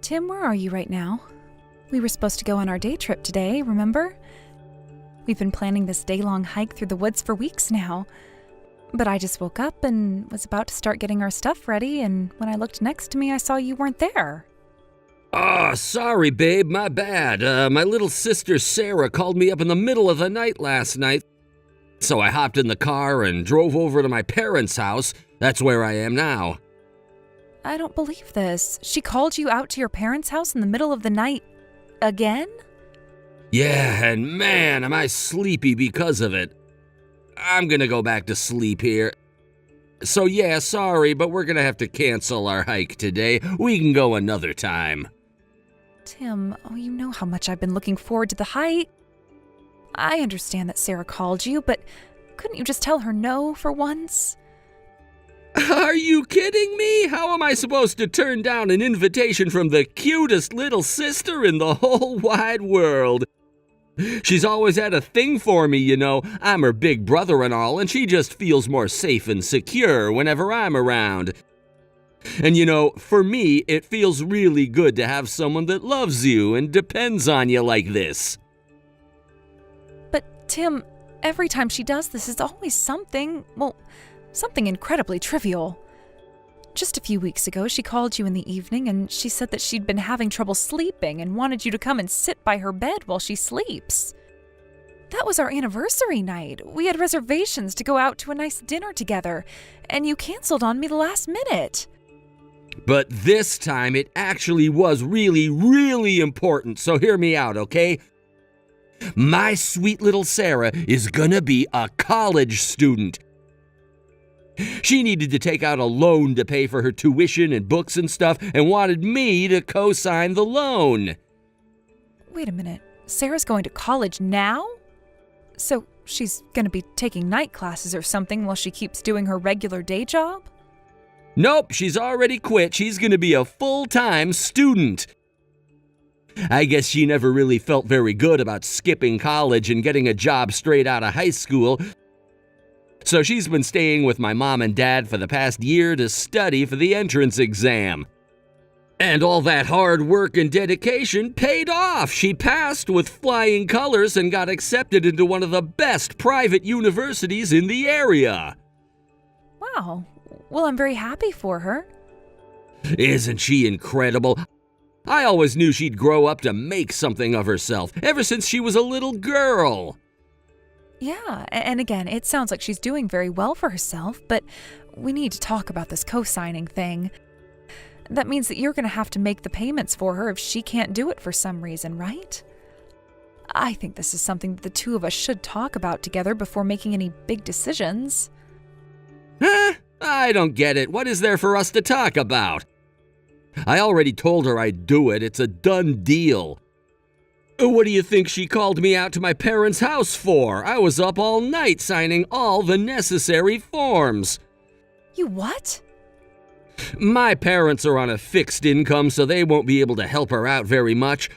Tim, where are you right now? We were supposed to go on our day trip today, remember? We've been planning this day-long hike through the woods for weeks now. But I just woke up and was about to start getting our stuff ready, and when I looked next to me, I saw you weren't there. Oh, sorry, babe, my bad. My little sister Sarah called me up in the middle of the night last night. So I hopped in the car and drove over to my parents' house. That's where I am now. I don't believe this. She called you out to your parents' house in the middle of the night again? Yeah, and man, am I sleepy because of it. I'm gonna go back to sleep here. So yeah, sorry, but we're gonna have to cancel our hike today. We can go another time. Tim, you know how much I've been looking forward to the hike. I understand that Sarah called you, but couldn't you just tell her no for once? Are you kidding me? How am I supposed to turn down an invitation from the cutest little sister in the whole wide world? She's always had a thing for me, you know. I'm her big brother and all, and she just feels more safe and secure whenever I'm around. And you know, for me, it feels really good to have someone that loves you and depends on you like this. But Tim, every time she does this, it's always something incredibly trivial. Just a few weeks ago, she called you in the evening and she said that she'd been having trouble sleeping and wanted you to come and sit by her bed while she sleeps. That was our anniversary night. We had reservations to go out to a nice dinner together, and you canceled on me the last minute. But this time, it actually was really, really important, so hear me out, okay? My sweet little Sarah is gonna be a college student. She needed to take out a loan to pay for her tuition and books and stuff and wanted me to co-sign the loan. Wait a minute. Sarah's going to college now? So she's going to be taking night classes or something while she keeps doing her regular day job? Nope, she's already quit. She's going to be a full-time student. I guess she never really felt very good about skipping college and getting a job straight out of high school. So she's been staying with my mom and dad for the past year to study for the entrance exam. And all that hard work and dedication paid off. She passed with flying colors and got accepted into one of the best private universities in the area. Wow. Well, I'm very happy for her. Isn't she incredible? I always knew she'd grow up to make something of herself, ever since she was a little girl. Yeah, and again, it sounds like she's doing very well for herself, but we need to talk about this co-signing thing. That means that you're going to have to make the payments for her if she can't do it for some reason, right? I think this is something that the two of us should talk about together before making any big decisions. Huh? I don't get it. What is there for us to talk about? I already told her I'd do it. It's a done deal. What do you think she called me out to my parents' house for? I was up all night signing all the necessary forms. You what? My parents are on a fixed income, so they won't be able to help her out very much.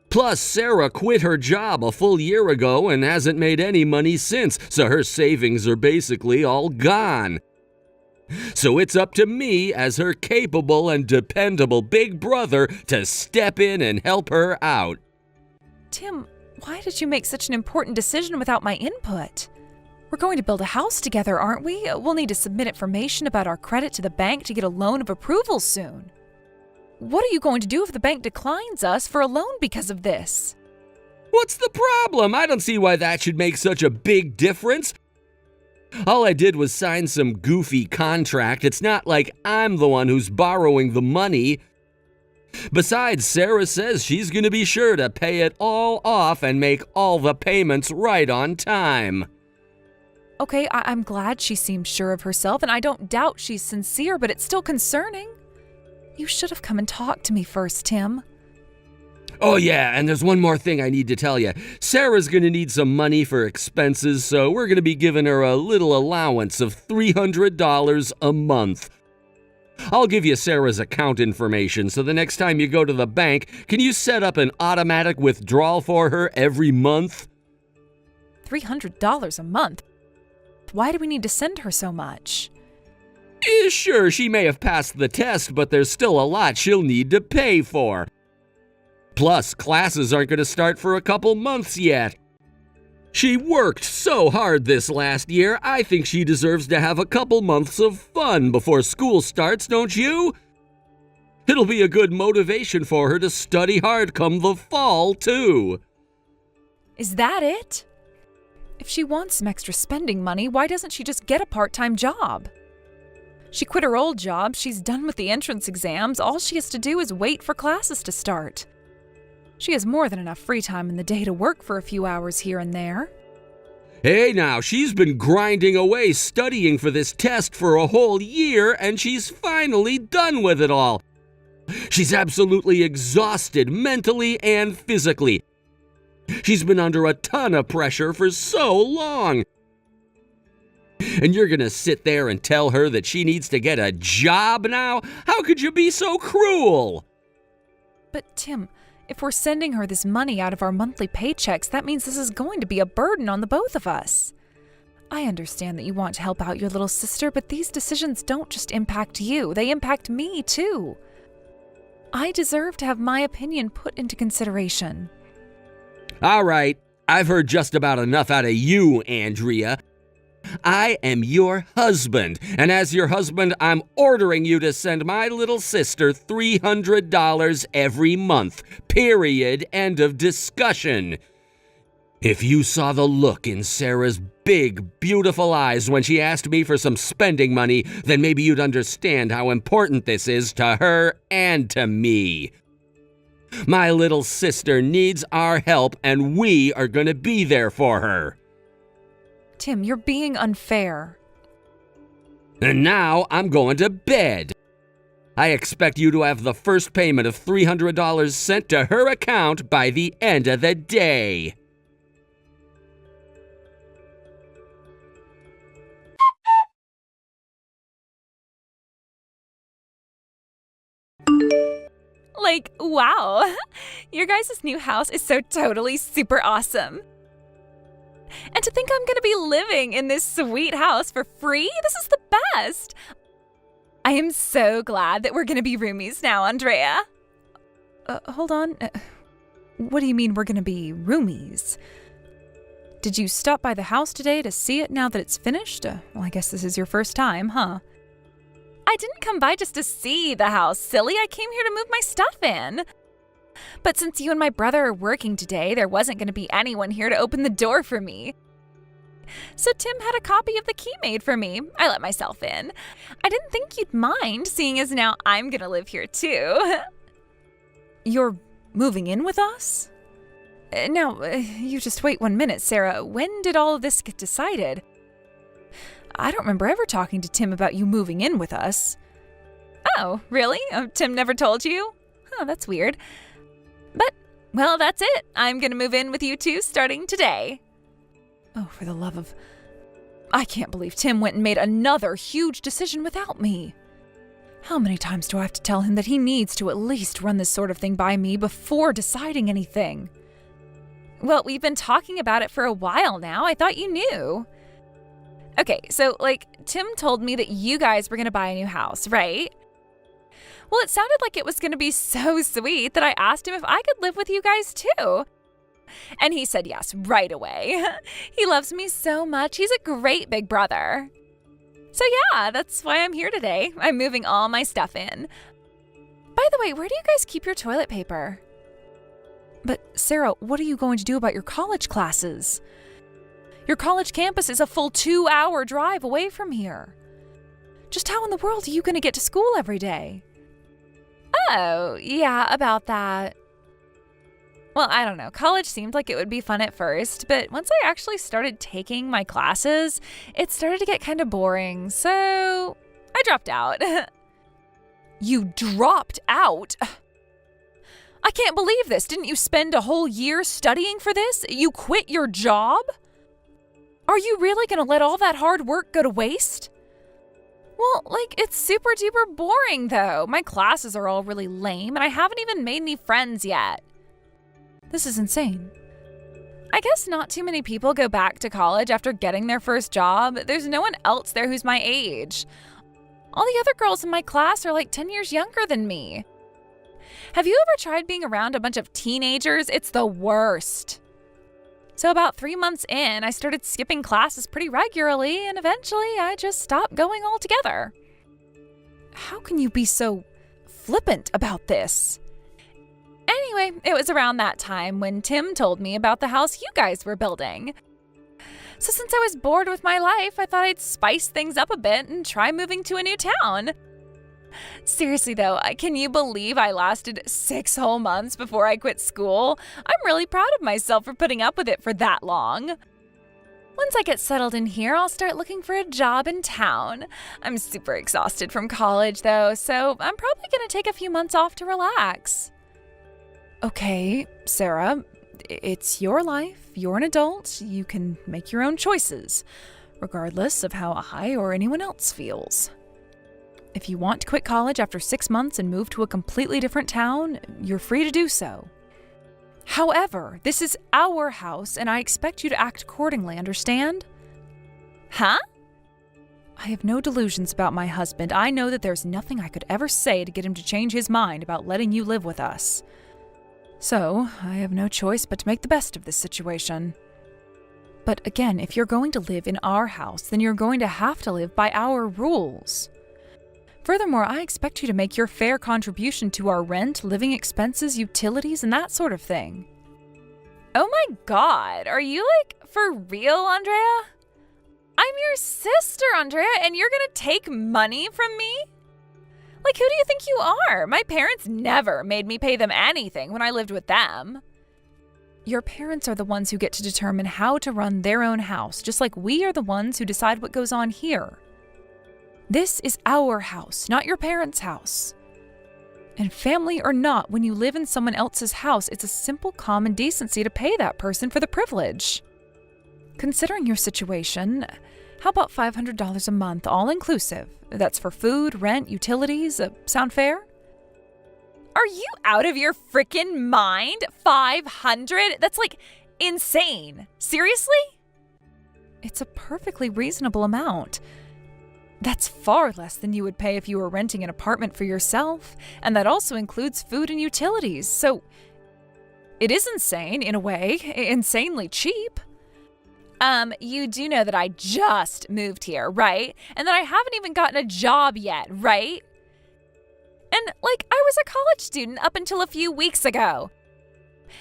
Plus, Sarah quit her job a full year ago and hasn't made any money since, so her savings are basically all gone. So it's up to me as her capable and dependable big brother to step in and help her out. Tim, why did you make such an important decision without my input? We're going to build a house together, aren't we? We'll need to submit information about our credit to the bank to get a loan of approval soon. What are you going to do if the bank declines us for a loan because of this? What's the problem? I don't see why that should make such a big difference. All I did was sign some goofy contract. It's not like I'm the one who's borrowing the money. Besides, Sarah says she's going to be sure to pay it all off and make all the payments right on time. Okay, I'm glad she seems sure of herself, and I don't doubt she's sincere, but it's still concerning. You should have come and talked to me first, Tim. Oh yeah, and there's one more thing I need to tell you. Sarah's going to need some money for expenses, so we're going to be giving her a little allowance of $300 a month. I'll give you Sarah's account information, so the next time you go to the bank, can you set up an automatic withdrawal for her every month? $300 a month? Why do we need to send her so much? Sure, she may have passed the test, but there's still a lot she'll need to pay for. Plus, classes aren't going to start for a couple months yet. She worked so hard this last year, I think she deserves to have a couple months of fun before school starts, don't you? It'll be a good motivation for her to study hard come the fall, too. Is that it? If she wants some extra spending money, why doesn't she just get a part-time job? She quit her old job, she's done with the entrance exams, all she has to do is wait for classes to start. She has more than enough free time in the day to work for a few hours here and there. Hey now, she's been grinding away studying for this test for a whole year, and she's finally done with it all. She's absolutely exhausted mentally and physically. She's been under a ton of pressure for so long. And you're gonna sit there and tell her that she needs to get a job now? How could you be so cruel? But Tim, if we're sending her this money out of our monthly paychecks, that means this is going to be a burden on the both of us. I understand that you want to help out your little sister, but these decisions don't just impact you, they impact me too. I deserve to have my opinion put into consideration. All right, I've heard just about enough out of you, Andrea. I am your husband, and as your husband, I'm ordering you to send my little sister $300 every month. Period. End of discussion. If you saw the look in Sarah's big, beautiful eyes when she asked me for some spending money, then maybe you'd understand how important this is to her and to me. My little sister needs our help, and we are going to be there for her. Tim, you're being unfair. And now I'm going to bed. I expect you to have the first payment of $300 sent to her account by the end of the day. Like, wow, your guys' new house is so totally super awesome. And to think I'm going to be living in this sweet house for free? This is the best. I am so glad that we're going to be roomies now, Andrea. Hold on. What do you mean we're going to be roomies? Did you stop by the house today to see it now that it's finished? Well, I guess this is your first time, huh? I didn't come by just to see the house, silly. I came here to move my stuff in. But since you and my brother are working today, there wasn't going to be anyone here to open the door for me. So Tim had a copy of the key made for me. I let myself in. I didn't think you'd mind, seeing as now I'm going to live here too. You're moving in with us? Now, you just wait 1 minute, Sarah. When did all of this get decided? I don't remember ever talking to Tim about you moving in with us. Oh, really? Tim never told you? Huh, that's weird. But, well, that's it. I'm going to move in with you two starting today. Oh, for the love of... I can't believe Tim went and made another huge decision without me. How many times do I have to tell him that he needs to at least run this sort of thing by me before deciding anything? Well, we've been talking about it for a while now. I thought you knew. Okay, so, Tim told me that you guys were going to buy a new house, right? Well, it sounded like it was going to be so sweet that I asked him if I could live with you guys too. And he said yes right away. He loves me so much. He's a great big brother. So yeah, that's why I'm here today. I'm moving all my stuff in. By the way, where do you guys keep your toilet paper? But Sarah, what are you going to do about your college classes? Your college campus is a full 2-hour drive away from here. Just how in the world are you going to get to school every day? Oh, yeah, about that. Well, I don't know. College seemed like it would be fun at first, but once I actually started taking my classes, it started to get kind of boring, so I dropped out. You dropped out? I can't believe this. Didn't you spend a whole year studying for this? You quit your job? Are you really going to let all that hard work go to waste? Well, it's super duper boring, though. My classes are all really lame, and I haven't even made any friends yet. This is insane. I guess not too many people go back to college after getting their first job. There's no one else there who's my age. All the other girls in my class are like 10 years younger than me. Have you ever tried being around a bunch of teenagers? It's the worst. So about 3 months in, I started skipping classes pretty regularly, and eventually I just stopped going altogether. How can you be so flippant about this? Anyway, it was around that time when Tim told me about the house you guys were building. So since I was bored with my life, I thought I'd spice things up a bit and try moving to a new town. Seriously though, can you believe I lasted 6 whole months before I quit school? I'm really proud of myself for putting up with it for that long. Once I get settled in here, I'll start looking for a job in town. I'm super exhausted from college though, so I'm probably gonna take a few months off to relax. Okay, Sarah, it's your life. You're an adult. You can make your own choices, regardless of how I or anyone else feels. If you want to quit college after 6 months and move to a completely different town, you're free to do so. However, this is our house, and I expect you to act accordingly, understand? Huh? I have no delusions about my husband. I know that there's nothing I could ever say to get him to change his mind about letting you live with us. So, I have no choice but to make the best of this situation. But again, if you're going to live in our house, then you're going to have to live by our rules. Furthermore, I expect you to make your fair contribution to our rent, living expenses, utilities, and that sort of thing. Oh my God, are you for real, Andrea? I'm your sister, Andrea, and you're gonna take money from me? Who do you think you are? My parents never made me pay them anything when I lived with them. Your parents are the ones who get to determine how to run their own house, just like we are the ones who decide what goes on here. This is our house, not your parents' house. And family or not, when you live in someone else's house, it's a simple common decency to pay that person for the privilege. Considering your situation, how about $500 a month, all inclusive? That's for food, rent, utilities. Sound fair? Are you out of your frickin' mind? $500? That's insane. Seriously? It's a perfectly reasonable amount. That's far less than you would pay if you were renting an apartment for yourself, and that also includes food and utilities, so it is insane, in a way, insanely cheap. You do know that I just moved here, right? And that I haven't even gotten a job yet, right? And, I was a college student up until a few weeks ago.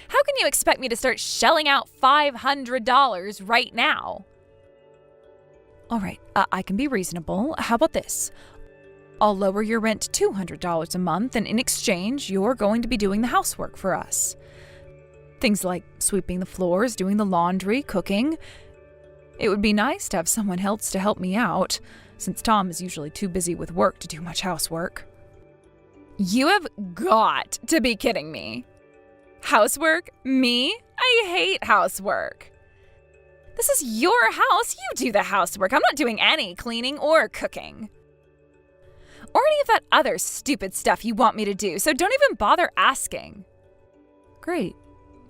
How can you expect me to start shelling out $500 right now? All right, I can be reasonable. How about this? I'll lower your rent to $200 a month, and in exchange, you're going to be doing the housework for us. Things like sweeping the floors, doing the laundry, cooking. It would be nice to have someone else to help me out, since Tom is usually too busy with work to do much housework. You have got to be kidding me. Housework? Me? I hate housework. This is your house. You do the housework. I'm not doing any cleaning or cooking. Or any of that other stupid stuff you want me to do, so don't even bother asking. Great.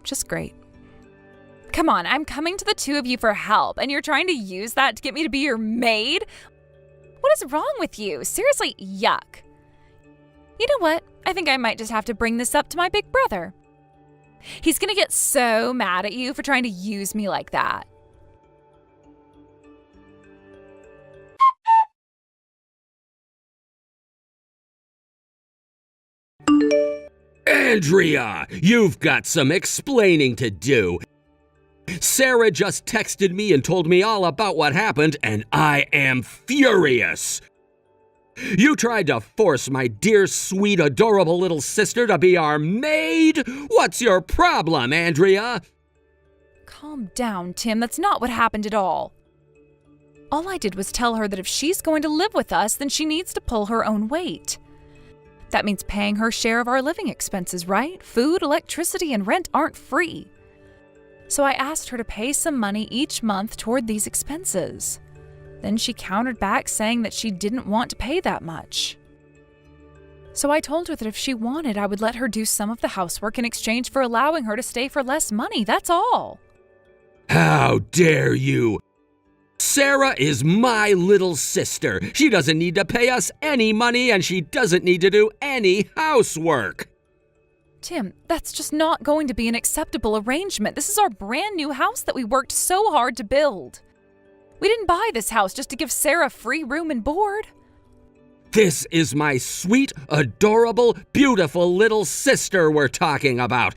Just great. Come on, I'm coming to the two of you for help, and you're trying to use that to get me to be your maid? What is wrong with you? Seriously, yuck. You know what? I think I might just have to bring this up to my big brother. He's gonna get so mad at you for trying to use me like that. Andrea, you've got some explaining to do. Sarah just texted me and told me all about what happened, and I am furious. You tried to force my dear, sweet, adorable little sister to be our maid? What's your problem, Andrea? Calm down, Tim. That's not what happened at all. All I did was tell her that if she's going to live with us, then she needs to pull her own weight. That means paying her share of our living expenses, right? Food, electricity, and rent aren't free. So I asked her to pay some money each month toward these expenses. Then she countered back saying that she didn't want to pay that much. So I told her that if she wanted, I would let her do some of the housework in exchange for allowing her to stay for less money, that's all. How dare you! Sarah is my little sister. She doesn't need to pay us any money, and she doesn't need to do any housework. Tim, that's just not going to be an acceptable arrangement. This is our brand new house that we worked so hard to build. We didn't buy this house just to give Sarah free room and board. This is my sweet, adorable, beautiful little sister we're talking about.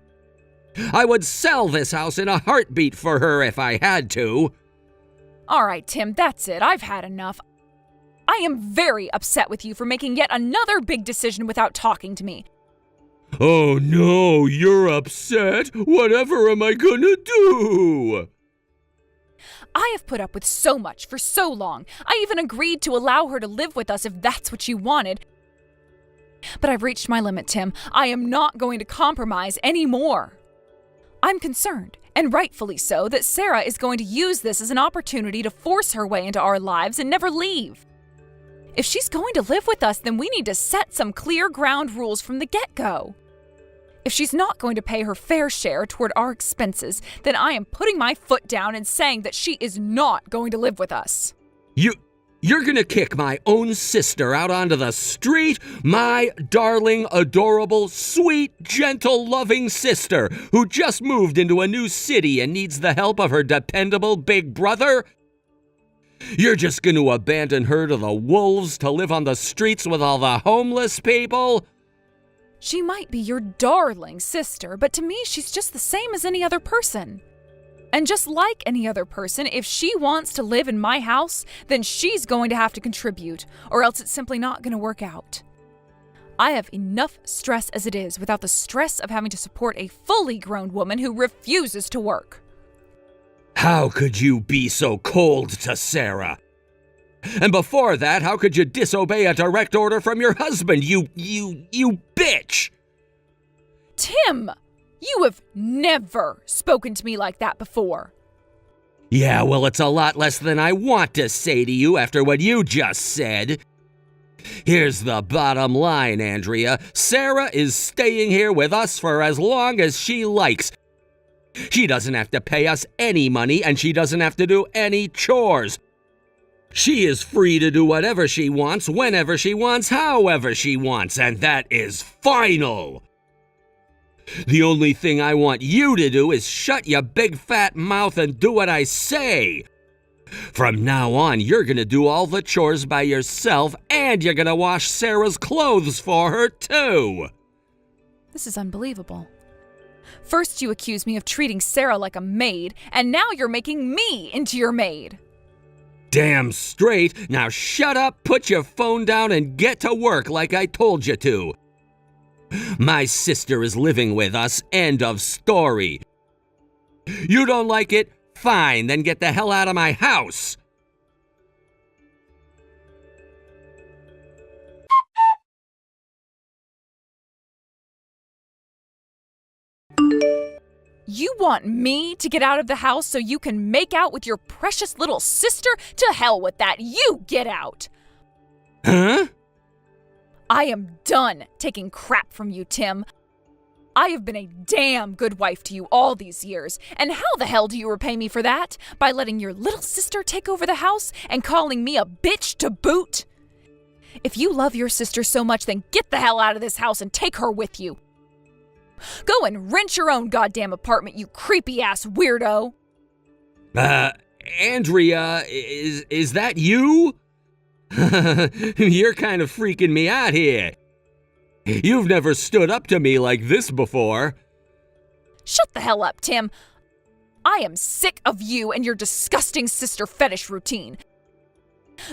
I would sell this house in a heartbeat for her if I had to. All right, Tim, that's it. I've had enough. I am very upset with you for making yet another big decision without talking to me. Oh no, you're upset? Whatever am I gonna do? I have put up with so much for so long. I even agreed to allow her to live with us if that's what you wanted. But I've reached my limit, Tim. I am not going to compromise anymore. I'm concerned, and rightfully so, that Sarah is going to use this as an opportunity to force her way into our lives and never leave. If she's going to live with us, then we need to set some clear ground rules from the get-go. If she's not going to pay her fair share toward our expenses, then I am putting my foot down and saying that she is not going to live with us. You're gonna kick my own sister out onto the street? My darling, adorable, sweet, gentle, loving sister who just moved into a new city and needs the help of her dependable big brother? You're just gonna abandon her to the wolves to live on the streets with all the homeless people? She might be your darling sister, but to me she's just the same as any other person. And just like any other person, if she wants to live in my house, then she's going to have to contribute, or else it's simply not going to work out. I have enough stress as it is without the stress of having to support a fully grown woman who refuses to work. How could you be so cold to Sarah? And before that, how could you disobey a direct order from your husband, you bitch? Tim! You have never spoken to me like that before. Yeah, well, it's a lot less than I want to say to you after what you just said. Here's the bottom line, Andrea. Sarah is staying here with us for as long as she likes. She doesn't have to pay us any money, and she doesn't have to do any chores. She is free to do whatever she wants, whenever she wants, however she wants, and that is final. The only thing I want you to do is shut your big fat mouth and do what I say. From now on, you're gonna do all the chores by yourself, and you're gonna wash Sarah's clothes for her, too. This is unbelievable. First you accuse me of treating Sarah like a maid, and now you're making me into your maid. Damn straight. Now shut up, put your phone down, and get to work like I told you to. My sister is living with us, end of story. You don't like it? Fine, then get the hell out of my house. You want me to get out of the house so you can make out with your precious little sister? To hell with that. You get out. Huh? I am done taking crap from you, Tim. I have been a damn good wife to you all these years, and how the hell do you repay me for that? By letting your little sister take over the house and calling me a bitch to boot? If you love your sister so much, then get the hell out of this house and take her with you. Go and rent your own goddamn apartment, you creepy-ass weirdo. Andrea, is that you? You're kind of freaking me out here. You've never stood up to me like this before. Shut the hell up, Tim. I am sick of you and your disgusting sister fetish routine.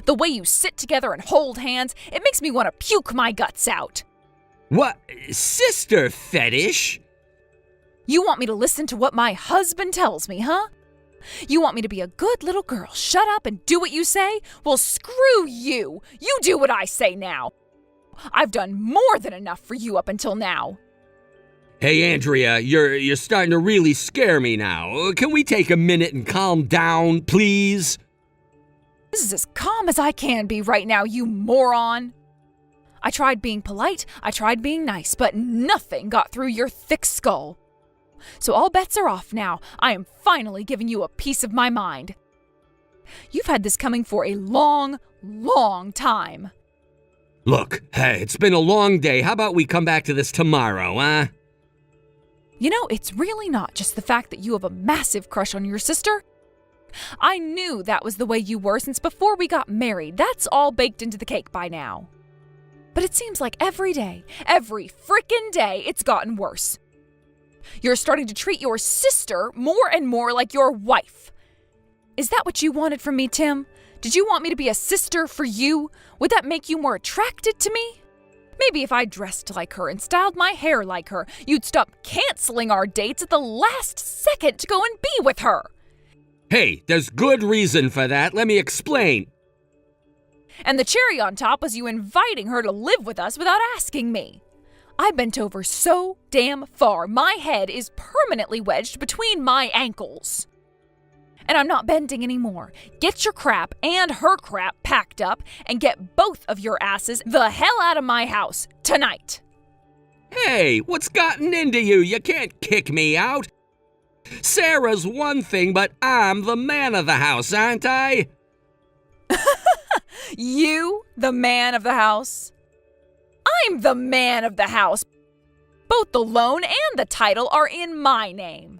The way you sit together and hold hands, it makes me want to puke my guts out. What? Sister fetish? You want me to listen to what my husband tells me, huh? You want me to be a good little girl, shut up and do what you say? Well, screw you. You do what I say now. I've done more than enough for you up until now. Hey, Andrea, you're starting to really scare me now. Can we take a minute and calm down, please? This is as calm as I can be right now, you moron. I tried being polite, I tried being nice, but nothing got through your thick skull. So all bets are off now. I am finally giving you a piece of my mind. You've had this coming for a long, long time. Look, hey, it's been a long day. How about we come back to this tomorrow, huh? You know, it's really not just the fact that you have a massive crush on your sister. I knew that was the way you were since before we got married. That's all baked into the cake by now. But it seems like every day, every frickin' day, it's gotten worse. You're starting to treat your sister more and more like your wife. Is that what you wanted from me, Tim? Did you want me to be a sister for you? Would that make you more attracted to me? Maybe if I dressed like her and styled my hair like her, you'd stop canceling our dates at the last second to go and be with her. Hey, there's good reason for that. Let me explain. And the cherry on top was you inviting her to live with us without asking me. I bent over so damn far, my head is permanently wedged between my ankles. And I'm not bending anymore. Get your crap and her crap packed up and get both of your asses the hell out of my house tonight. Hey, what's gotten into you? You can't kick me out. Sarah's one thing, but I'm the man of the house, aren't I? You, the man of the house? I'm the man of the house. Both the loan and the title are in my name.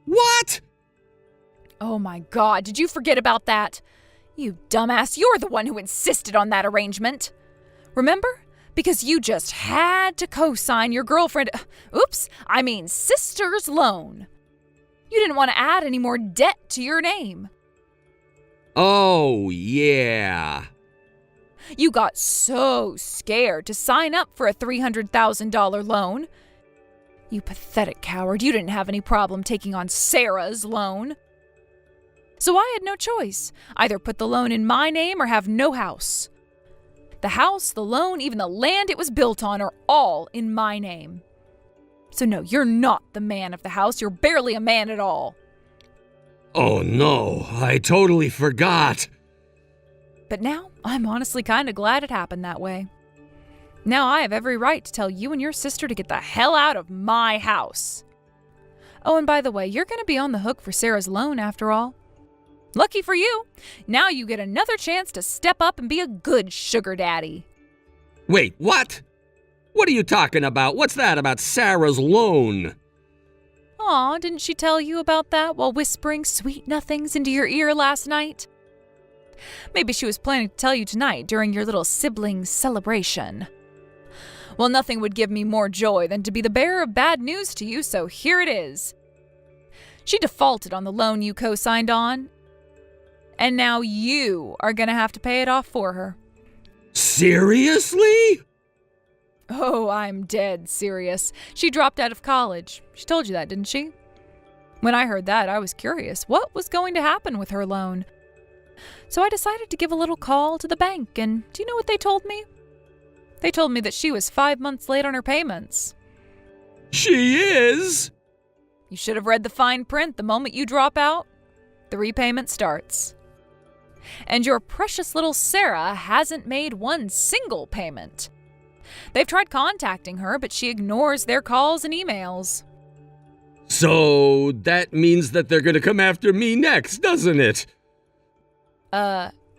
What? Oh my God, did you forget about that? You dumbass, you're the one who insisted on that arrangement. Remember? Because you just had to co-sign your sister's loan. You didn't want to add any more debt to your name. Oh, yeah. You got so scared to sign up for a $300,000 loan. You pathetic coward, you didn't have any problem taking on Sarah's loan. So I had no choice. Either put the loan in my name or have no house. The house, the loan, even the land it was built on are all in my name. So no, you're not the man of the house. You're barely a man at all. Oh no, I totally forgot. But now, I'm honestly kind of glad it happened that way. Now I have every right to tell you and your sister to get the hell out of my house. Oh, and by the way, you're going to be on the hook for Sarah's loan after all. Lucky for you, now you get another chance to step up and be a good sugar daddy. Wait, what? What are you talking about? What's that about Sarah's loan? Aw, didn't she tell you about that while whispering sweet nothings into your ear last night? Maybe she was planning to tell you tonight during your little sibling celebration. Well, nothing would give me more joy than to be the bearer of bad news to you, so here it is. She defaulted on the loan you co-signed on, and now you are going to have to pay it off for her. Seriously? Oh, I'm dead serious. She dropped out of college. She told you that, didn't she? When I heard that, I was curious. What was going to happen with her loan? So I decided to give a little call to the bank, and do you know what they told me? They told me that she was 5 months late on her payments. She is? You should have read the fine print. The moment you drop out, the repayment starts. And your precious little Sarah hasn't made one single payment. They've tried contacting her, but she ignores their calls and emails. So that means that they're gonna come after me next, doesn't it?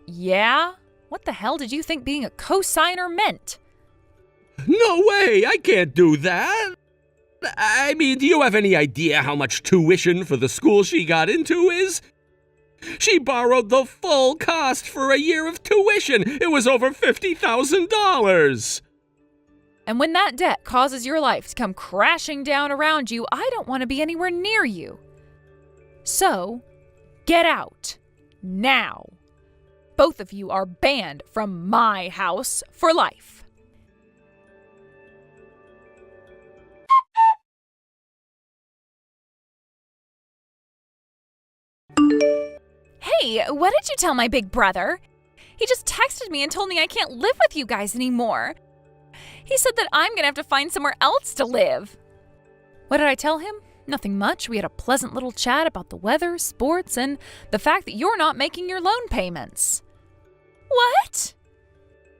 Yeah? What the hell did you think being a co-signer meant? No way, I can't do that. I mean, do you have any idea how much tuition for the school she got into is? She borrowed the full cost for a year of tuition. It was over $50,000. And when that debt causes your life to come crashing down around you, I don't want to be anywhere near you. So, get out. Now. Both of you are banned from my house for life. Hey, what did you tell my big brother? He just texted me and told me I can't live with you guys anymore. He said that I'm gonna have to find somewhere else to live. What did I tell him? Nothing much. We had a pleasant little chat about the weather, sports, and the fact that you're not making your loan payments. What?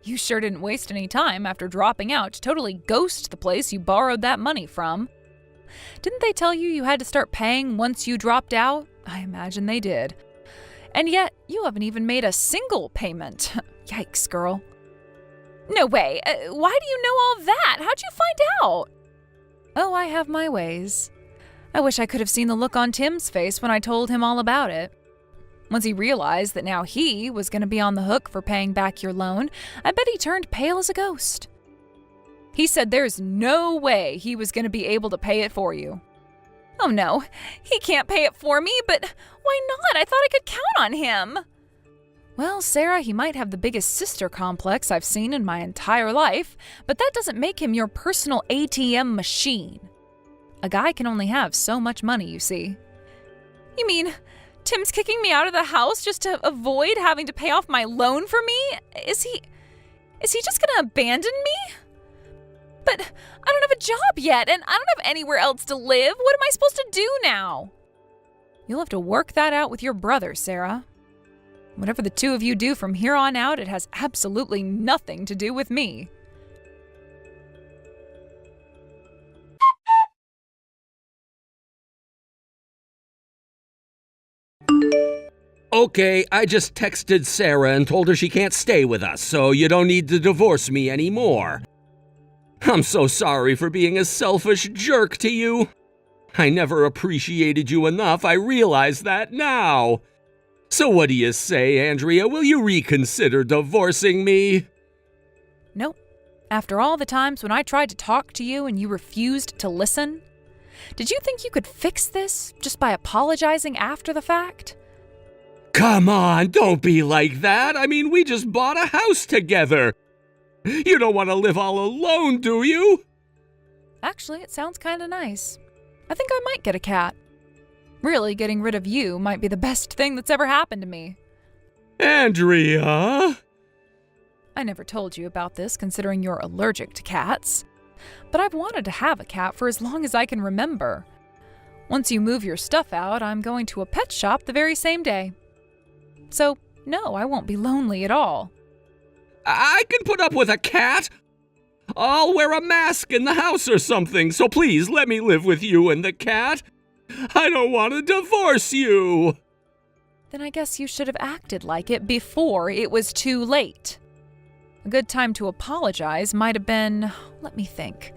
You sure didn't waste any time after dropping out to totally ghost the place you borrowed that money from. Didn't they tell you you had to start paying once you dropped out? I imagine they did. And yet, you haven't even made a single payment. Yikes, girl. No way. Why do you know all that? How'd you find out? Oh, I have my ways. I wish I could have seen the look on Tim's face when I told him all about it. Once he realized that now he was going to be on the hook for paying back your loan, I bet he turned pale as a ghost. He said there's no way he was going to be able to pay it for you. Oh no, he can't pay it for me, but why not? I thought I could count on him. Well, Sarah, he might have the biggest sister complex I've seen in my entire life, but that doesn't make him your personal ATM machine. A guy can only have so much money, you see. You mean Tim's kicking me out of the house just to avoid having to pay off my loan for me? Is he just gonna abandon me? But I don't have a job yet, and I don't have anywhere else to live. What am I supposed to do now? You'll have to work that out with your brother, Sarah. Whatever the two of you do from here on out, it has absolutely nothing to do with me. Okay, I just texted Sarah and told her she can't stay with us, so you don't need to divorce me anymore. I'm so sorry for being a selfish jerk to you. I never appreciated you enough, I realize that now. So what do you say, Andrea? Will you reconsider divorcing me? Nope. After all the times when I tried to talk to you and you refused to listen? Did you think you could fix this just by apologizing after the fact? Come on, don't be like that. I mean, we just bought a house together. You don't want to live all alone, do you? Actually, it sounds kind of nice. I think I might get a cat. Really, getting rid of you might be the best thing that's ever happened to me. Andrea? I never told you about this considering you're allergic to cats. But I've wanted to have a cat for as long as I can remember. Once you move your stuff out, I'm going to a pet shop the very same day. So, no, I won't be lonely at all. I can put up with a cat. I'll wear a mask in the house or something, so please let me live with you and the cat. I don't want to divorce you. Then I guess you should have acted like it before it was too late. A good time to apologize might have been, let me think.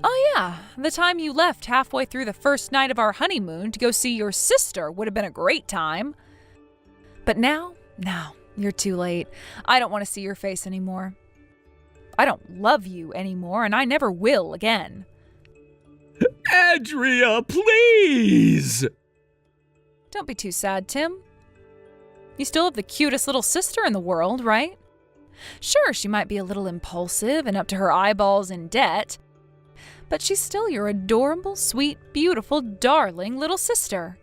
Oh yeah, the time you left halfway through the first night of our honeymoon to go see your sister would have been a great time. But now, no, you're too late. I don't want to see your face anymore. I don't love you anymore, and I never will again. Andrea, please! Don't be too sad, Tim. You still have the cutest little sister in the world, right? Sure, she might be a little impulsive and up to her eyeballs in debt, but she's still your adorable, sweet, beautiful, darling little sister.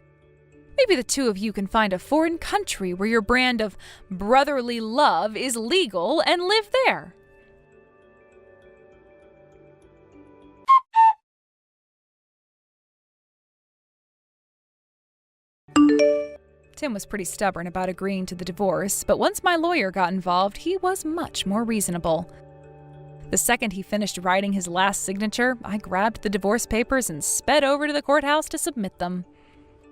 Maybe the two of you can find a foreign country where your brand of brotherly love is legal and live there. Tim was pretty stubborn about agreeing to the divorce, but once my lawyer got involved, he was much more reasonable. The second he finished writing his last signature, I grabbed the divorce papers and sped over to the courthouse to submit them.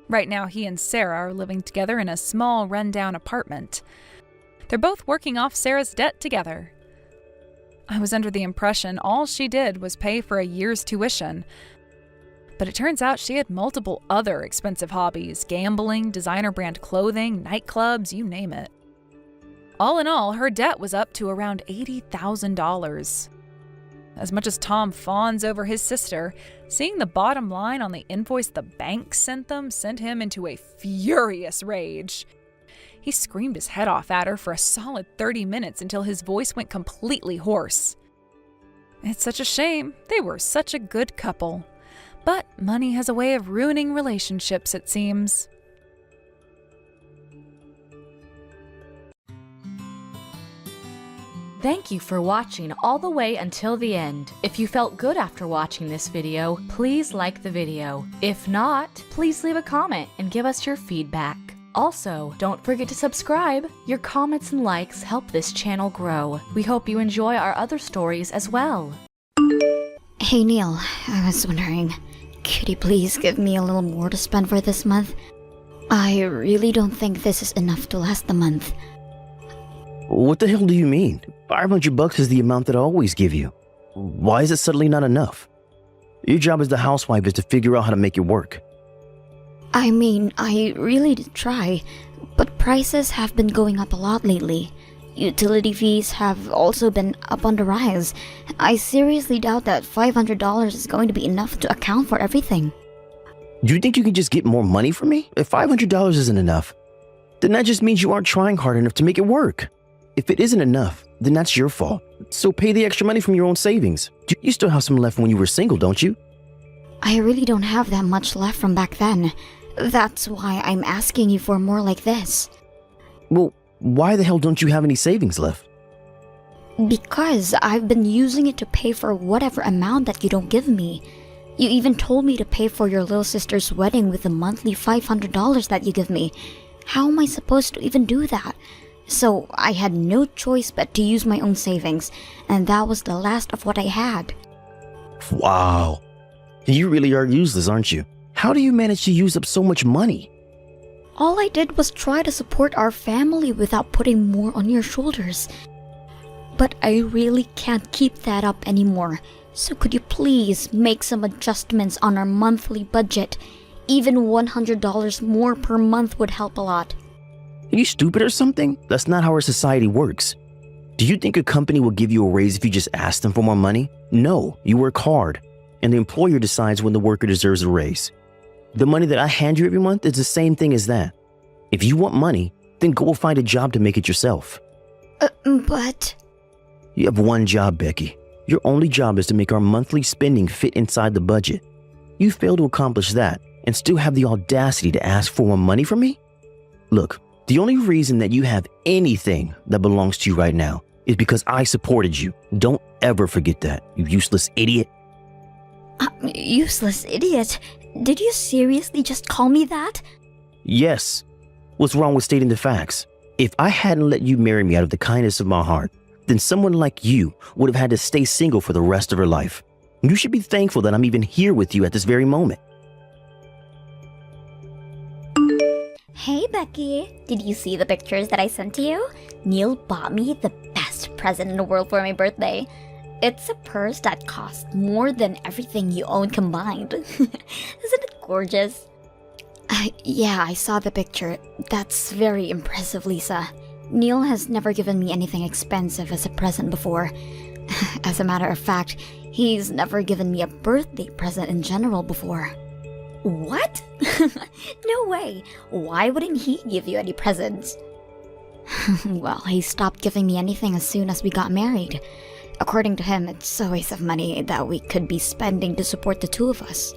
Right now, he and Sarah are living together in a small, rundown apartment. They're both working off Sarah's debt together. I was under the impression all she did was pay for a year's tuition. But it turns out she had multiple other expensive hobbies: gambling, designer brand clothing, nightclubs, you name it. All in all, her debt was up to around $80,000. As much as Tom fawns over his sister, seeing the bottom line on the invoice the bank sent them sent him into a furious rage. He screamed his head off at her for a solid 30 minutes until his voice went completely hoarse. It's such a shame. They were such a good couple. But money has a way of ruining relationships, it seems. Thank you for watching all the way until the end. If you felt good after watching this video, please like the video. If not, please leave a comment and give us your feedback. Also, don't forget to subscribe. Your comments and likes help this channel grow. We hope you enjoy our other stories as well. Hey Neil, I was wondering, could you please give me a little more to spend for this month? I really don't think this is enough to last the month. What the hell do you mean? $500 is the amount that I always give you. Why is it suddenly not enough? Your job as the housewife is to figure out how to make it work. I mean, I really did try, but prices have been going up a lot lately. Utility fees have also been up on the rise. I seriously doubt that $500 is going to be enough to account for everything. Do you think you can just get more money from me? If $500 isn't enough, then that just means you aren't trying hard enough to make it work. If it isn't enough, then that's your fault. So pay the extra money from your own savings. You still have some left when you were single, don't you? I really don't have that much left from back then. That's why I'm asking you for more like this. Well, why the hell don't you have any savings left? Because I've been using it to pay for whatever amount that you don't give me. You even told me to pay for your little sister's wedding with the monthly $500 that you give me. How am I supposed to even do that? So I had no choice but to use my own savings, and that was the last of what I had. Wow. You really are useless, aren't you? How do you manage to use up so much money? All I did was try to support our family without putting more on your shoulders. But I really can't keep that up anymore. So could you please make some adjustments on our monthly budget? Even $100 more per month would help a lot. Are you stupid or something? That's not how our society works. Do you think a company will give you a raise if you just ask them for more money? No, you work hard, and the employer decides when the worker deserves a raise. The money that I hand you every month is the same thing as that. If you want money, then go find a job to make it yourself. But... You have one job, Becky. Your only job is to make our monthly spending fit inside the budget. You fail to accomplish that and still have the audacity to ask for more money from me? Look, the only reason that you have anything that belongs to you right now is because I supported you. Don't ever forget that, you useless idiot. Useless idiot? Did you seriously just call me that? Yes. What's wrong with stating the facts? If I hadn't let you marry me out of the kindness of my heart, then someone like you would have had to stay single for the rest of her life. You should be thankful that I'm even here with you at this very moment. Hey Becky, did you see the pictures that I sent to you? Neil bought me the best present in the world for my birthday. It's a purse that costs more than everything you own combined. Isn't it gorgeous? Yeah, I saw the picture. That's very impressive, Lisa. Neil has never given me anything expensive as a present before. As a matter of fact, he's never given me a birthday present in general before. What? No way. Why wouldn't he give you any presents? Well, he stopped giving me anything as soon as we got married. According to him, it's a waste of money that we could be spending to support the two of us.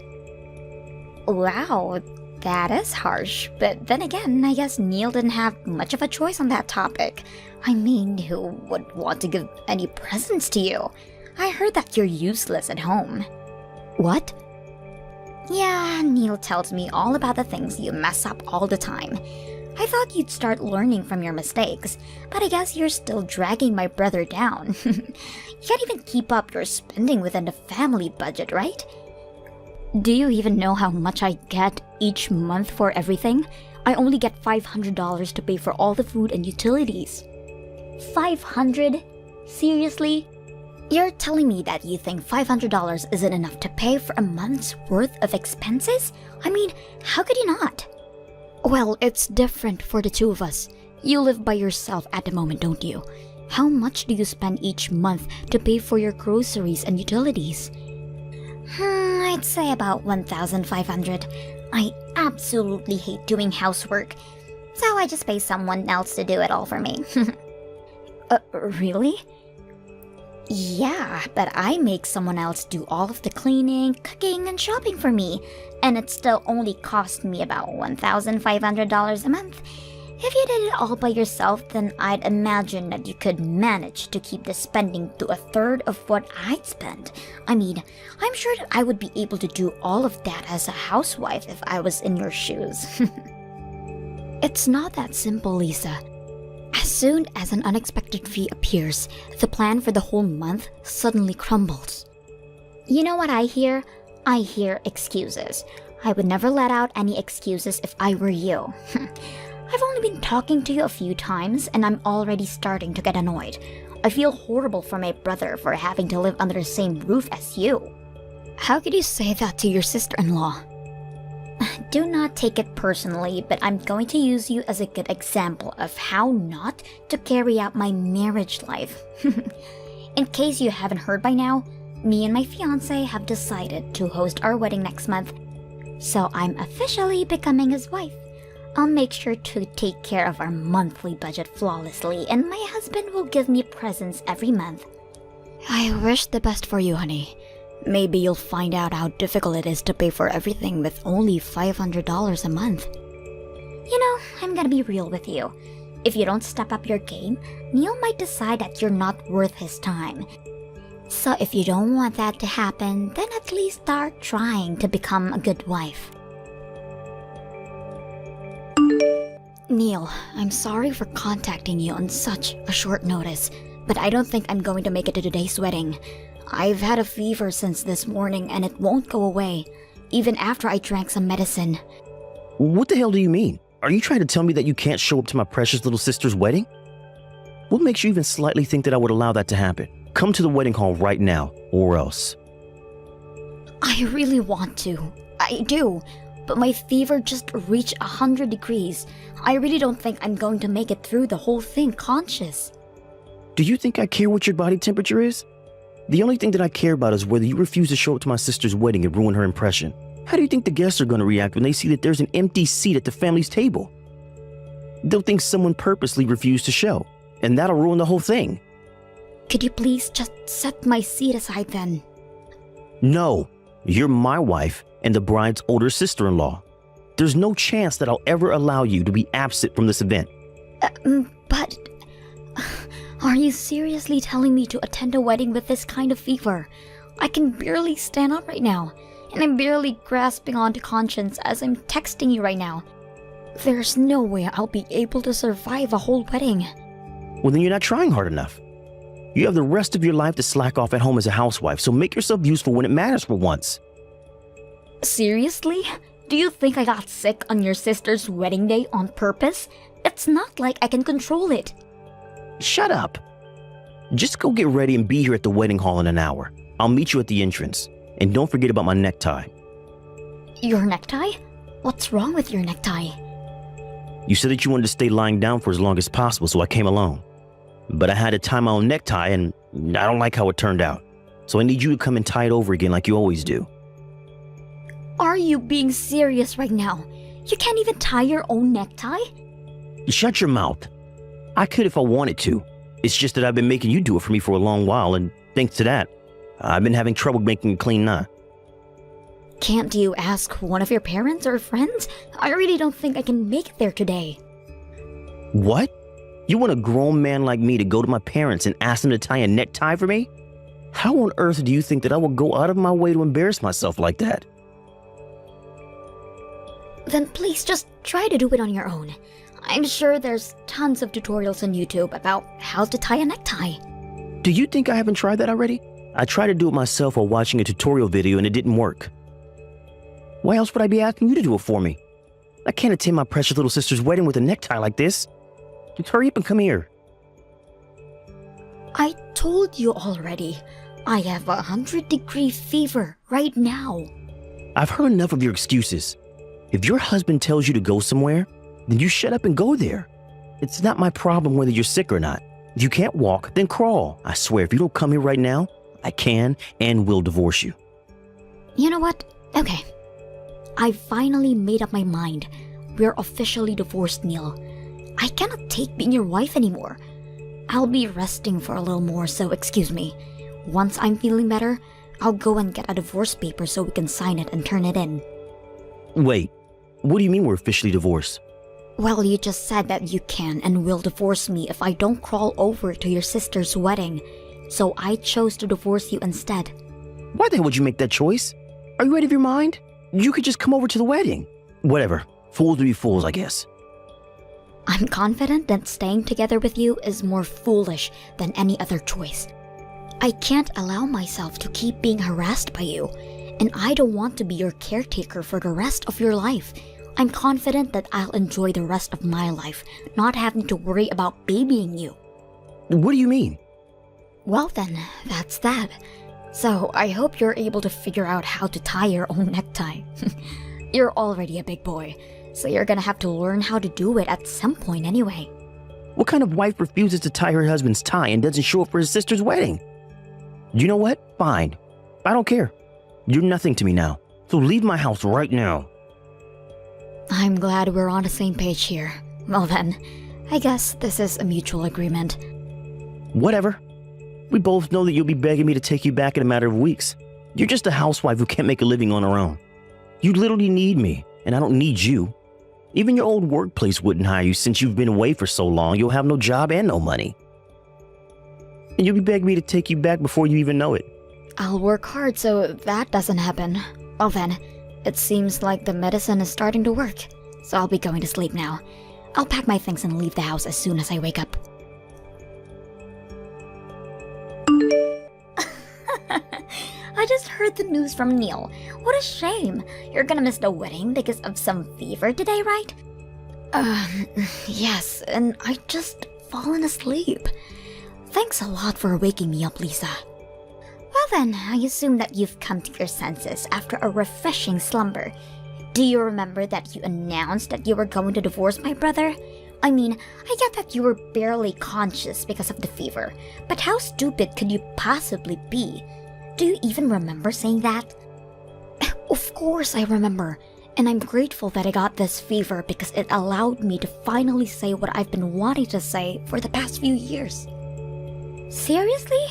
Wow, that is harsh. But then again, I guess Neil didn't have much of a choice on that topic. I mean, who would want to give any presents to you? I heard that you're useless at home. What? Yeah, Neil tells me all about the things you mess up all the time. I thought you'd start learning from your mistakes, but I guess you're still dragging my brother down. You can't even keep up your spending within the family budget, right? Do you even know how much I get each month for everything? I only get $500 to pay for all the food and utilities. $500? Seriously? You're telling me that you think $500 isn't enough to pay for a month's worth of expenses? I mean, how could you not? Well, it's different for the two of us. You live by yourself at the moment, don't you? How much do you spend each month to pay for your groceries and utilities? I'd say about $1,500. I absolutely hate doing housework, so I just pay someone else to do it all for me. Really? Yeah, but I make someone else do all of the cleaning, cooking, and shopping for me, and it still only cost me about $1,500 a month. If you did it all by yourself, then I'd imagine that you could manage to keep the spending to a third of what I'd spend. I mean, I'm sure that I would be able to do all of that as a housewife if I was in your shoes. It's not that simple, Lisa. As soon as an unexpected fee appears, the plan for the whole month suddenly crumbles. You know what I hear? I hear excuses. I would never let out any excuses if I were you. I've only been talking to you a few times and I'm already starting to get annoyed. I feel horrible for my brother for having to live under the same roof as you. How could you say that to your sister-in-law? Do not take it personally, but I'm going to use you as a good example of how not to carry out my marriage life. In case you haven't heard by now, me and my fiancé have decided to host our wedding next month, so I'm officially becoming his wife. I'll make sure to take care of our monthly budget flawlessly, and my husband will give me presents every month. I wish the best for you, honey. Maybe you'll find out how difficult it is to pay for everything with only $500 a month. You know, I'm gonna be real with you. If you don't step up your game, Neil might decide that you're not worth his time. So if you don't want that to happen, then at least start trying to become a good wife. Neil, I'm sorry for contacting you on such a short notice, but I don't think I'm going to make it to today's wedding. I've had a fever since this morning and it won't go away, even after I drank some medicine. What the hell do you mean? Are you trying to tell me that you can't show up to my precious little sister's wedding? What makes you even slightly think that I would allow that to happen? Come to the wedding hall right now, or else. I really want to. I do. But my fever just reached 100 degrees. I really don't think I'm going to make it through the whole thing conscious. Do you think I care what your body temperature is? The only thing that I care about is whether you refuse to show up to my sister's wedding and ruin her impression. How do you think the guests are going to react when they see that there's an empty seat at the family's table? They'll think someone purposely refused to show, and that'll ruin the whole thing. Could you please just set my seat aside then? No, you're my wife and the bride's older sister-in-law. There's no chance that I'll ever allow you to be absent from this event. But... Are you seriously telling me to attend a wedding with this kind of fever? I can barely stand up right now, and I'm barely grasping onto conscience as I'm texting you right now. There's no way I'll be able to survive a whole wedding. Well, then you're not trying hard enough. You have the rest of your life to slack off at home as a housewife, so make yourself useful when it matters for once. Seriously? Do you think I got sick on your sister's wedding day on purpose? It's not like I can control it. Shut up. Just go get ready and be here at the wedding hall in an hour. I'll meet you at the entrance. And don't forget about my necktie. Your necktie? What's wrong with your necktie? You said that you wanted to stay lying down for as long as possible, so I came along. But I had to tie my own necktie, and I don't like how it turned out. So I need you to come and tie it over again like you always do. Are you being serious right now? You can't even tie your own necktie? Shut your mouth. I could if I wanted to. It's just that I've been making you do it for me for a long while, and thanks to that, I've been having trouble making a clean knot. Can't you ask one of your parents or friends? I really don't think I can make it there today. What? You want a grown man like me to go to my parents and ask them to tie a necktie for me? How on earth do you think that I will go out of my way to embarrass myself like that? Then please just try to do it on your own. I'm sure there's tons of tutorials on YouTube about how to tie a necktie. Do you think I haven't tried that already? I tried to do it myself while watching a tutorial video and it didn't work. Why else would I be asking you to do it for me? I can't attend my precious little sister's wedding with a necktie like this. Just hurry up and come here. I told you already. I have 100-degree fever right now. I've heard enough of your excuses. If your husband tells you to go somewhere, then you shut up and go there. It's not my problem whether you're sick or not. If you can't walk, then crawl. I swear, if you don't come here right now, I can and will divorce you. You know what? Okay. I finally made up my mind. We're officially divorced, Neil. I cannot take being your wife anymore. I'll be resting for a little more, so excuse me. Once I'm feeling better, I'll go and get a divorce paper so we can sign it and turn it in. Wait, what do you mean we're officially divorced? Well, you just said that you can and will divorce me if I don't crawl over to your sister's wedding. So I chose to divorce you instead. Why the hell would you make that choice? Are you out of your mind? You could just come over to the wedding. Whatever. Fools will be fools, I guess. I'm confident that staying together with you is more foolish than any other choice. I can't allow myself to keep being harassed by you. and I don't want to be your caretaker for the rest of your life. I'm confident that I'll enjoy the rest of my life, not having to worry about babying you. What do you mean? Well then, that's that. So I hope you're able to figure out how to tie your own necktie. You're already a big boy, so you're gonna have to learn how to do it at some point anyway. What kind of wife refuses to tie her husband's tie and doesn't show up for his sister's wedding? You know what? Fine. I don't care. You're nothing to me now, so leave my house right now. I'm glad we're on the same page here. Well then, I guess this is a mutual agreement. Whatever. We both know that you'll be begging me to take you back in a matter of weeks. You're just a housewife who can't make a living on her own. You literally need me, and I don't need you. Even your old workplace wouldn't hire you since you've been away for so long. You'll have no job and no money. And you'll be begging me to take you back before you even know it. I'll work hard so that doesn't happen. Well then, it seems like the medicine is starting to work, so I'll be going to sleep now. I'll pack my things and leave the house as soon as I wake up. I just heard the news from Neil. What a shame. You're gonna miss the wedding because of some fever today, right? Yes, and I just fallen asleep. Thanks a lot for waking me up, Lisa. Well then, I assume that you've come to your senses after a refreshing slumber. Do you remember that you announced that you were going to divorce my brother? I mean, I get that you were barely conscious because of the fever, but how stupid could you possibly be? Do you even remember saying that? Of course I remember, and I'm grateful that I got this fever because it allowed me to finally say what I've been wanting to say for the past few years. Seriously?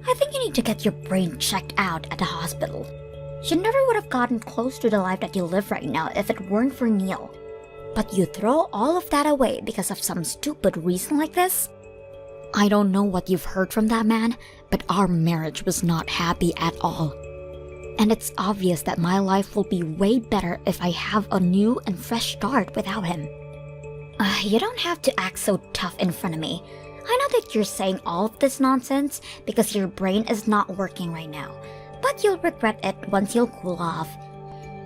I think you need to get your brain checked out at the hospital. You never would have gotten close to the life that you live right now if it weren't for Neil. But you throw all of that away because of some stupid reason like this? I don't know what you've heard from that man, but our marriage was not happy at all. And it's obvious that my life will be way better if I have a new and fresh start without him. You don't have to act so tough in front of me. I know that you're saying all of this nonsense because your brain is not working right now, but you'll regret it once you'll cool off.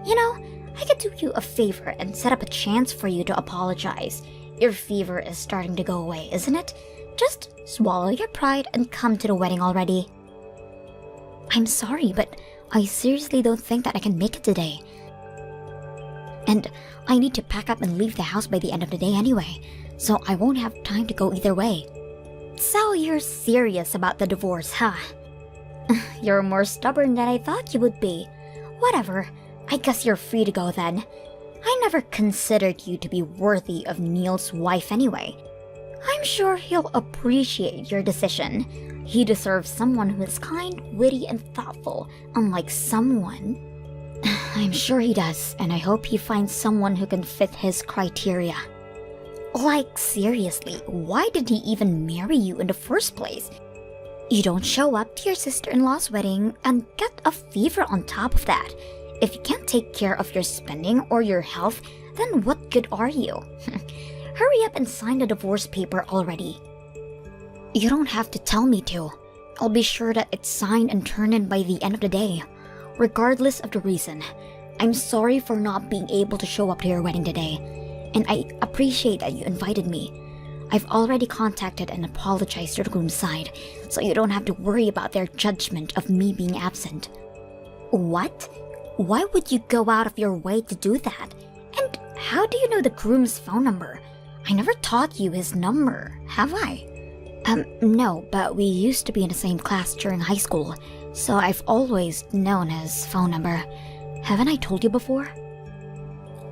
You know, I could do you a favor and set up a chance for you to apologize. Your fever is starting to go away, isn't it? Just swallow your pride and come to the wedding already. I'm sorry, but I seriously don't think that I can make it today. And I need to pack up and leave the house by the end of the day anyway, so I won't have time to go either way. So you're serious about the divorce, huh? You're more stubborn than I thought you would be. Whatever, I guess you're free to go then. I never considered you to be worthy of Neil's wife anyway. I'm sure he'll appreciate your decision. He deserves someone who is kind, witty, and thoughtful, unlike someone. I'm sure he does, and I hope he finds someone who can fit his criteria. Like, seriously, why did he even marry you in the first place? You don't show up to your sister-in-law's wedding and get a fever on top of that. If you can't take care of your spending or your health, then what good are you? Hurry up and sign the divorce paper already. You don't have to tell me to. I'll be sure that it's signed and turned in by the end of the day. Regardless of the reason, I'm sorry for not being able to show up to your wedding today, and I appreciate that you invited me. I've already contacted and apologized to the groom's side, so you don't have to worry about their judgment of me being absent. What? Why would you go out of your way to do that? And how do you know the groom's phone number? I never taught you his number, have I? No, but we used to be in the same class during high school, so I've always known his phone number. Haven't I told you before?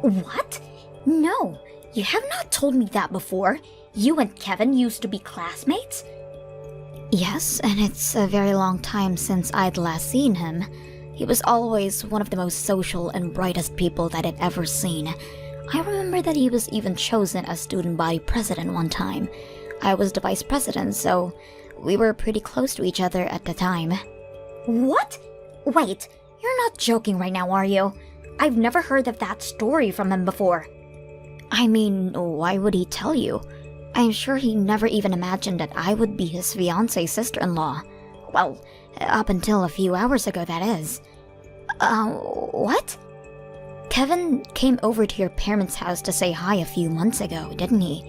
What? No, you have not told me that before. You and Kevin used to be classmates? Yes, and it's a very long time since I'd last seen him. He was always one of the most social and brightest people that I'd ever seen. I remember that he was even chosen as student body president one time. I was the vice president, so we were pretty close to each other at the time. What? Wait, you're not joking right now, are you? I've never heard of that story from him before. I mean, why would he tell you? I'm sure he never even imagined that I would be his fiancé's sister-in-law. Well, up until a few hours ago, that is. What? Kevin came over to your parents' house to say hi a few months ago, didn't he?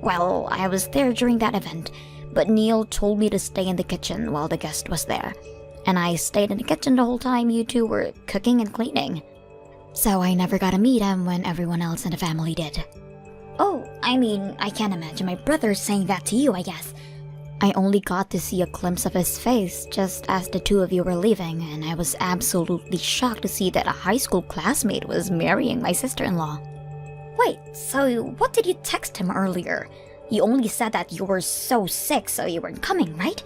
Well, I was there during that event, but Neil told me to stay in the kitchen while the guest was there. And I stayed in the kitchen the whole time you two were cooking and cleaning. So I never got to meet him when everyone else in the family did. Oh, I mean, I can't imagine my brother saying that to you, I guess. I only got to see a glimpse of his face just as the two of you were leaving, and I was absolutely shocked to see that a high school classmate was marrying my sister-in-law. Wait, so what did you text him earlier? You only said that you were so sick so you weren't coming, right?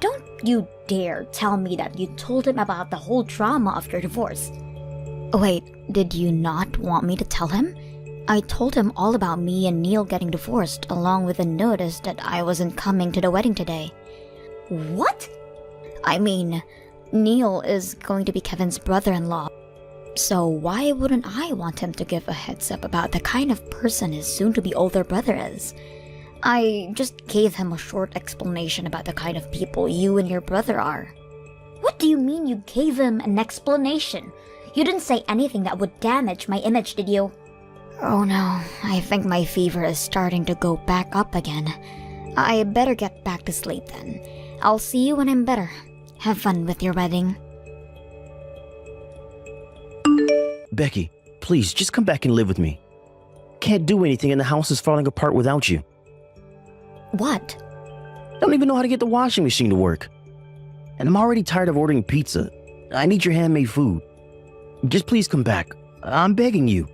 Don't you dare tell me that you told him about the whole drama of your divorce. Wait, did you not want me to tell him? I told him all about me and Neil getting divorced, along with a notice that I wasn't coming to the wedding today. What? I mean, Neil is going to be Kevin's brother-in-law, so why wouldn't I want him to give a heads up about the kind of person his soon-to-be older brother is? I just gave him a short explanation about the kind of people you and your brother are. What do you mean you gave him an explanation? You didn't say anything that would damage my image, did you? Oh no, I think my fever is starting to go back up again. I better get back to sleep then. I'll see you when I'm better. Have fun with your wedding. Becky, please, just come back and live with me. Can't do anything and the house is falling apart without you. What? Don't even know how to get the washing machine to work. And I'm already tired of ordering pizza. I need your handmade food. Just please come back. I'm begging you.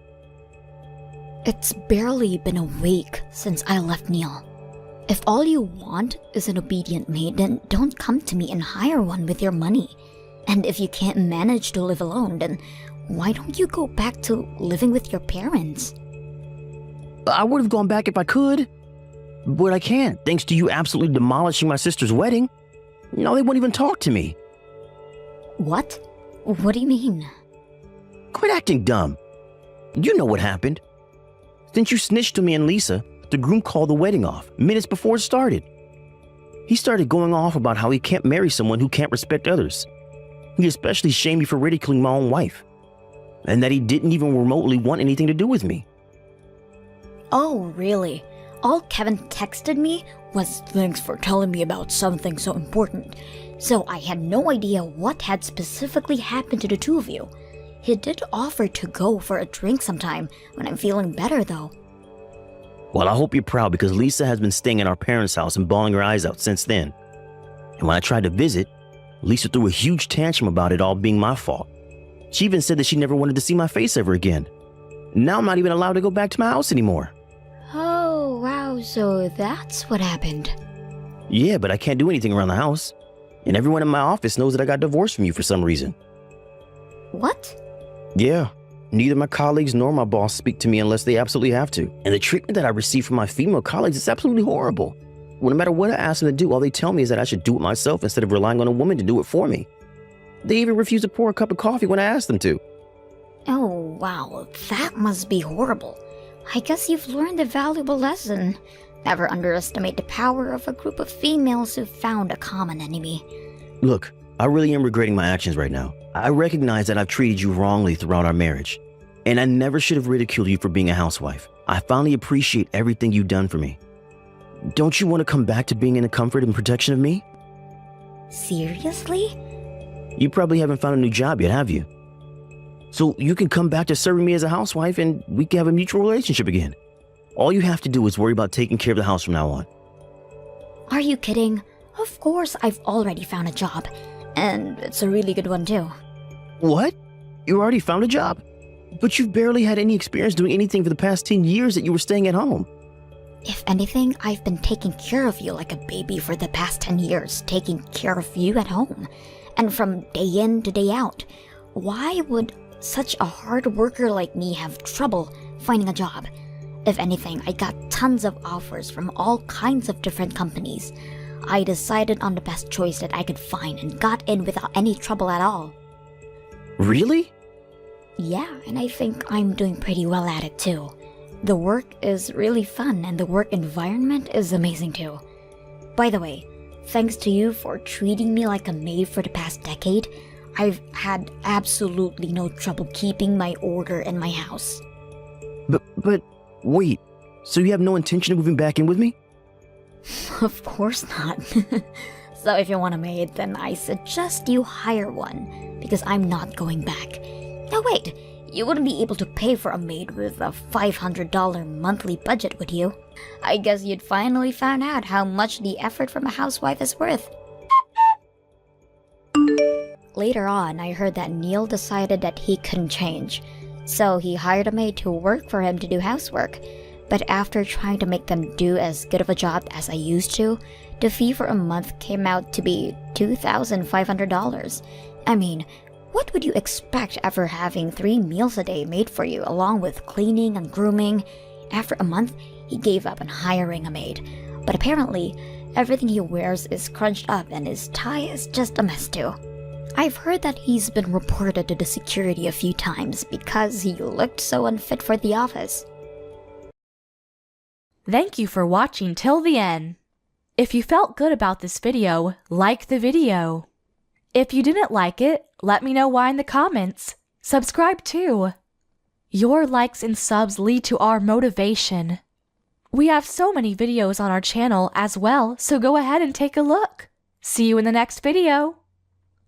It's barely been a week since I left Neil. If all you want is an obedient maid, then don't come to me and hire one with your money. And if you can't manage to live alone, then why don't you go back to living with your parents? I would have gone back if I could. But I can't, thanks to you absolutely demolishing my sister's wedding. They won't even talk to me. What? What do you mean? Quit acting dumb. You know what happened. Since you snitched to me and Lisa, the groom called the wedding off minutes before it started. He started going off about how he can't marry someone who can't respect others. He especially shamed me for ridiculing my own wife. And that he didn't even remotely want anything to do with me. Oh, really? All Kevin texted me was thanks for telling me about something so important. So I had no idea what had specifically happened to the two of you. He did offer to go for a drink sometime when I'm feeling better, though. Well, I hope you're proud because Lisa has been staying at our parents' house and bawling her eyes out since then. And when I tried to visit, Lisa threw a huge tantrum about it all being my fault. She even said that she never wanted to see my face ever again. Now I'm not even allowed to go back to my house anymore. Oh, wow, so that's what happened. Yeah, but I can't do anything around the house. And everyone in my office knows that I got divorced from you for some reason. What? Yeah, neither my colleagues nor my boss speak to me unless they absolutely have to. And the treatment that I receive from my female colleagues is absolutely horrible. Well, no matter what I ask them to do, all they tell me is that I should do it myself instead of relying on a woman to do it for me. They even refuse to pour a cup of coffee when I ask them to. Oh, wow, that must be horrible. I guess you've learned a valuable lesson. Never underestimate the power of a group of females who've found a common enemy. Look, I really am regretting my actions right now. I recognize that I've treated you wrongly throughout our marriage. And I never should have ridiculed you for being a housewife. I finally appreciate everything you've done for me. Don't you want to come back to being in the comfort and protection of me? Seriously? You probably haven't found a new job yet, have you? So you can come back to serving me as a housewife and we can have a mutual relationship again. All you have to do is worry about taking care of the house from now on. Are you kidding? Of course I've already found a job. And it's a really good one too. What? You already found a job? But you've barely had any experience doing anything for the past 10 years that you were staying at home. If anything, I've been taking care of you like a baby for the past 10 years, taking care of you at home. And from day in to day out. Why would such a hard worker like me have trouble finding a job? If anything, I got tons of offers from all kinds of different companies. I decided on the best choice that I could find and got in without any trouble at all. Really? Yeah, and I think I'm doing pretty well at it too. The work is really fun and the work environment is amazing too. By the way, thanks to you for treating me like a maid for the past decade, I've had absolutely no trouble keeping my order in my house. But, wait, so you have no intention of moving back in with me? Of course not. So if you want a maid, then I suggest you hire one, because I'm not going back. Now wait, you wouldn't be able to pay for a maid with a $500 monthly budget, would you? I guess you'd finally found out how much the effort from a housewife is worth. Later on, I heard that Neil decided that he couldn't change, so he hired a maid to work for him to do housework. But after trying to make them do as good of a job as I used to, the fee for a month came out to be $2,500. I mean, what would you expect after having 3 meals a day made for you along with cleaning and grooming? After a month, he gave up on hiring a maid. But apparently, everything he wears is crunched up and his tie is just a mess too. I've heard that he's been reported to the security a few times because he looked so unfit for the office. Thank you for watching till the end. If you felt good about this video, like the video. If you didn't like it, let me know why in the comments. Subscribe too. Your likes and subs lead to our motivation. We have so many videos on our channel as well, so go ahead and take a look. See you in the next video.